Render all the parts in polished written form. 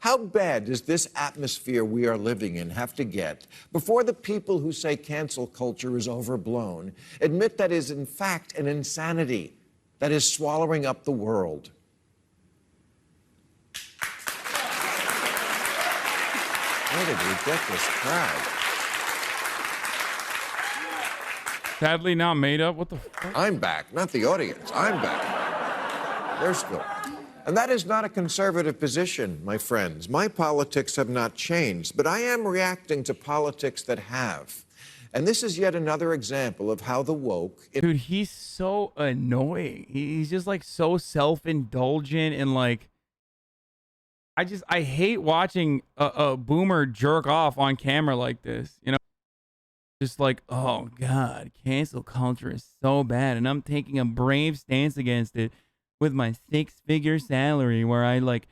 How bad does this atmosphere we are living in have to get before the people who say cancel culture is overblown admit that is, in fact, an insanity that is swallowing up the world? What a ridiculous crowd. Sadly not made up. What the fuck? I'm back, not the audience. I'm back. They're still. And that is not a conservative position, my friends. My politics have not changed, but I am reacting to politics that have. And this is yet another example of how the woke... Dude, he's so annoying. He's just like so self-indulgent and like... I hate watching a boomer jerk off on camera like this, you know? Just like, oh God, cancel culture is so bad, and I'm taking a brave stance against it with my 6-figure salary, where I like,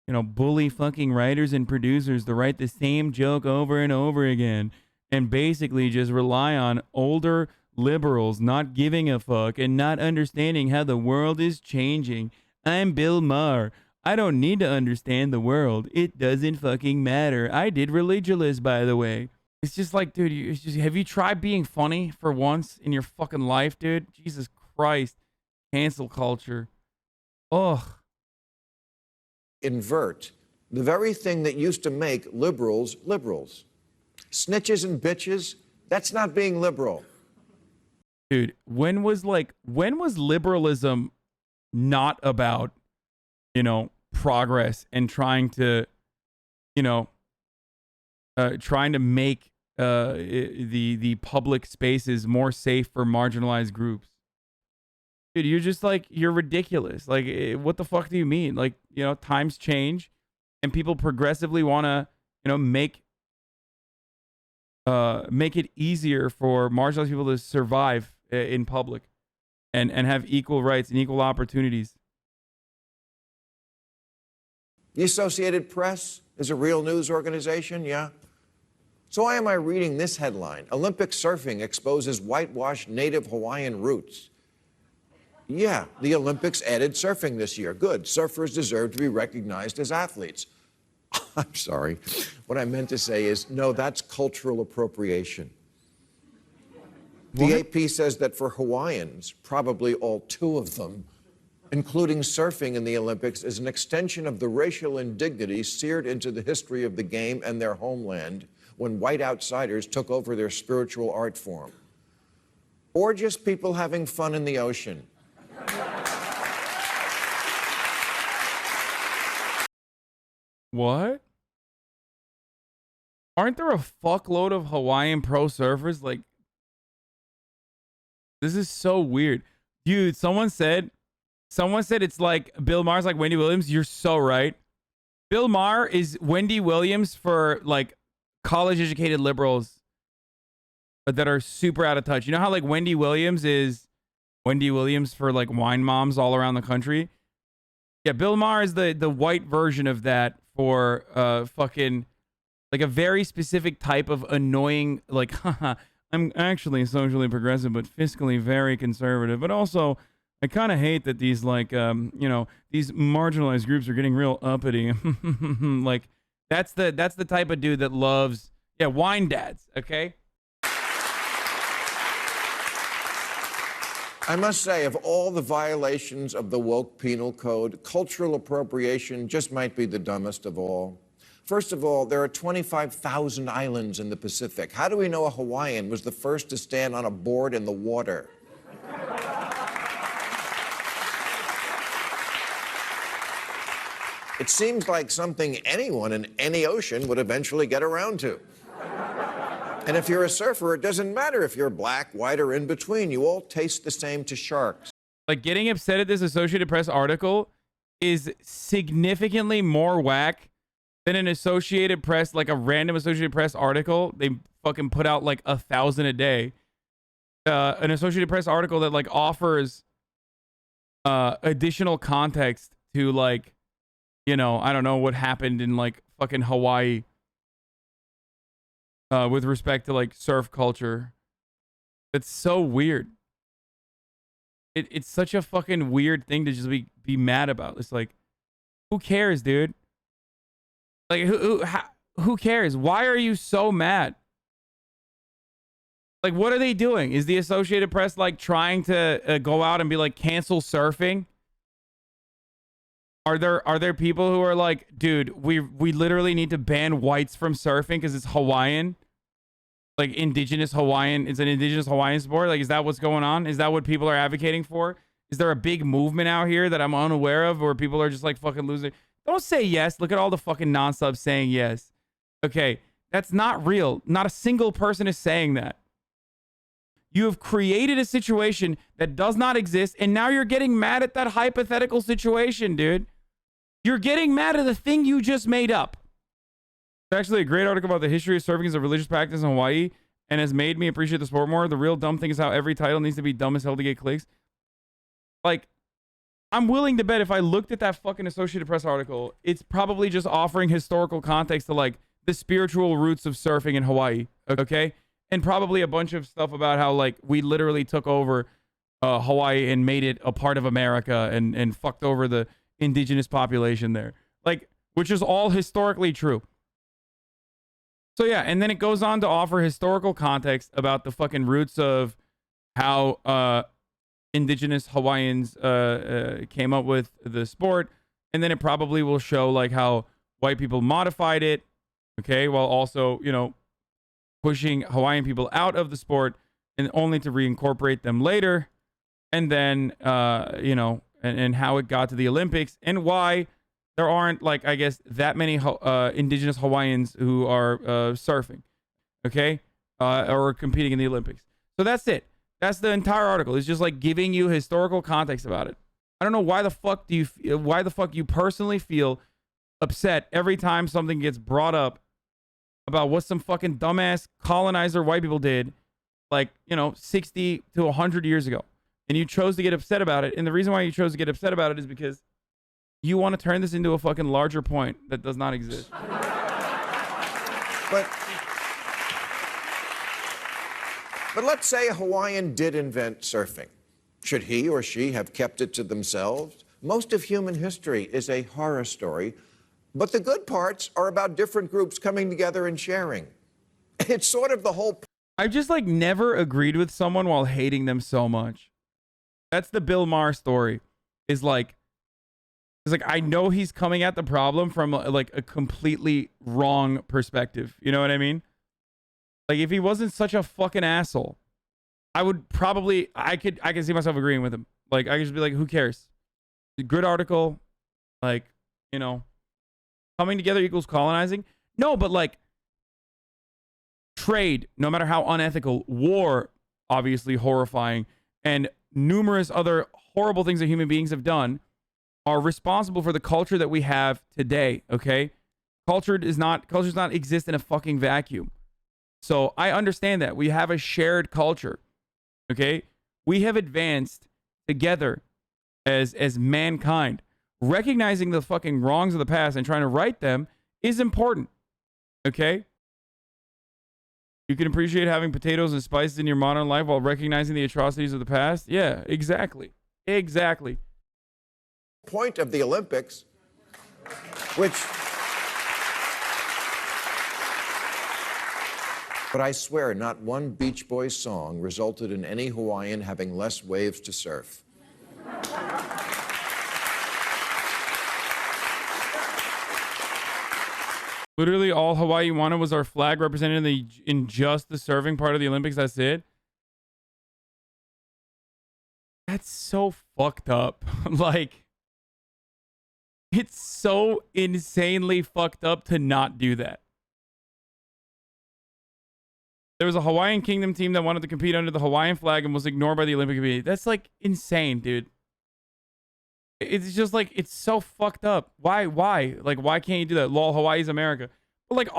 you know, bully fucking writers and producers to write the same joke over and over again, and basically just rely on older liberals not giving a fuck and not understanding how the world is changing. I'm Bill Maher. I don't need to understand the world. It doesn't fucking matter. I did Religulous, by the way. It's just like, dude, it's just, have you tried being funny for once in your fucking life, dude? Jesus Christ. Cancel culture. Ugh. Invert the very thing that used to make liberals liberals. Snitches and bitches, that's not being liberal. Dude, when was liberalism not about, you know, progress and trying to, you know, trying to make the public spaces more safe for marginalized groups? Dude, you're just like, you're ridiculous. Like, what the fuck do you mean? Like, you know, times change and people progressively want to, you know, make it easier for marginalized people to survive in public and have equal rights and equal opportunities. The Associated Press is a real news organization, yeah? So why am I reading this headline? Olympic surfing exposes whitewashed native Hawaiian roots. Yeah, the Olympics added surfing this year. Good. Surfers deserve to be recognized as athletes. I'm sorry. What I meant to say is, no, that's cultural appropriation. What? The AP says that for Hawaiians, probably all 2 of them, including surfing in the Olympics, is an extension of the racial indignity seared into the history of the game and their homeland when white outsiders took over their spiritual art form. Or just people having fun in the ocean. What? Aren't there a fuckload of Hawaiian pro surfers? Like, this is so weird. Dude, someone said it's like Bill Maher's like Wendy Williams. You're so right. Bill Maher is Wendy Williams for like college educated liberals that are super out of touch. You know how like Wendy Williams is Wendy Williams for like wine moms all around the country? Yeah, Bill Maher is the white version of that for fucking like a very specific type of annoying, like, haha, I'm actually socially progressive but fiscally very conservative, but also I kind of hate that these like you know, these marginalized groups are getting real uppity. Like that's the type of dude that loves, yeah, wine dads, okay? I must say, of all the violations of the woke penal code, cultural appropriation just might be the dumbest of all. First of all, there are 25,000 islands in the Pacific. How do we know a Hawaiian was the first to stand on a board in the water? It seems like something anyone in any ocean would eventually get around to. And if you're a surfer, it doesn't matter if you're black, white, or in between. You all taste the same to sharks. Like, getting upset at this Associated Press article is significantly more whack than an Associated Press, like a random Associated Press article. They fucking put out like 1,000 a day. An Associated Press article that like offers additional context to, like, you know, I don't know what happened in like fucking Hawaii with respect to like surf culture. It's so weird. It's such a fucking weird thing to just be mad about. It's like, who cares, dude? Like, who cares? Why are you so mad? Like, what are they doing? Is the Associated Press like trying to go out and be like, cancel surfing? Are there people who are like, dude, we literally need to ban whites from surfing because it's Hawaiian? Like indigenous Hawaiian, it's an indigenous Hawaiian sport. Like, is that what's going on? Is that what people are advocating for? Is there a big movement out here that I'm unaware of where people are just like fucking losing? Don't say yes. Look at all the fucking non-subs saying yes. Okay, that's not real. Not a single person is saying that. You have created a situation that does not exist, and now you're getting mad at that hypothetical situation, dude. You're getting mad at the thing you just made up. It's actually a great article about the history of surfing as a religious practice in Hawaii and has made me appreciate the sport more. The real dumb thing is how every title needs to be dumb as hell to get clicks. Like, I'm willing to bet if I looked at that fucking Associated Press article, it's probably just offering historical context to like the spiritual roots of surfing in Hawaii, okay? And probably a bunch of stuff about how like we literally took over Hawaii and made it a part of America and fucked over the indigenous population there. Like, which is all historically true. So yeah, and then it goes on to offer historical context about the fucking roots of how indigenous Hawaiians came up with the sport, and then it probably will show like how white people modified it, okay, while also, you know, pushing Hawaiian people out of the sport and only to reincorporate them later, and then you know, and how it got to the Olympics and why there aren't, like, I guess, that many indigenous Hawaiians who are surfing, okay, or competing in the Olympics. So that's it. That's the entire article. It's just like giving you historical context about it. I don't know why the fuck you personally feel upset every time something gets brought up about what some fucking dumbass colonizer white people did, like, you know, 60 to 100 years ago, and you chose to get upset about it. And the reason why you chose to get upset about it is because you want to turn this into a fucking larger point that does not exist. But let's say a Hawaiian did invent surfing. Should he or she have kept it to themselves? Most of human history is a horror story, but the good parts are about different groups coming together and sharing. It's sort of the whole... I've just like never agreed with someone while hating them so much. That's the Bill Maher story. Is like, it's like, I know he's coming at the problem from like a completely wrong perspective. You know what I mean? Like, if he wasn't such a fucking asshole, I would probably, I could see myself agreeing with him. Like, I could just be like, who cares? Good article. Like, you know, coming together equals colonizing. No, but like, trade, no matter how unethical, war, obviously horrifying, and numerous other horrible things that human beings have done are responsible for the culture that we have today, okay? Culture does not exist in a fucking vacuum. So I understand that. We have a shared culture, okay? We have advanced together as mankind. Recognizing the fucking wrongs of the past and trying to right them is important, okay? You can appreciate having potatoes and spices in your modern life while recognizing the atrocities of the past? Yeah, exactly. Exactly. Point of the Olympics, which... But I swear, not one Beach Boys song resulted in any Hawaiian having less waves to surf. Literally all Hawaii wanted was our flag represented in just the surfing part of the Olympics. That's it. That's so fucked up. Like, it's so insanely fucked up to not do that. There was a Hawaiian Kingdom team that wanted to compete under the Hawaiian flag and was ignored by the Olympic Committee. That's like insane, dude. It's just like, it's so fucked up. Why? Like, why can't you do that? Lol, Hawaii's America. But like,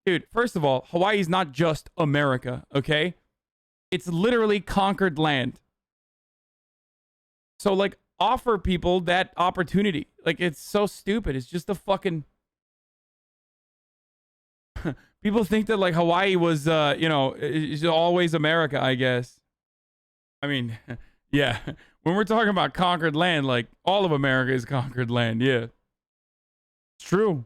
dude, first of all, Hawaii's not just America, okay? It's literally conquered land. So like, offer people that opportunity. Like, it's so stupid. It's just a fucking... People think that like Hawaii was, you know, is always America, I guess. I mean, yeah. When we're talking about conquered land, like all of America is conquered land. Yeah. It's true.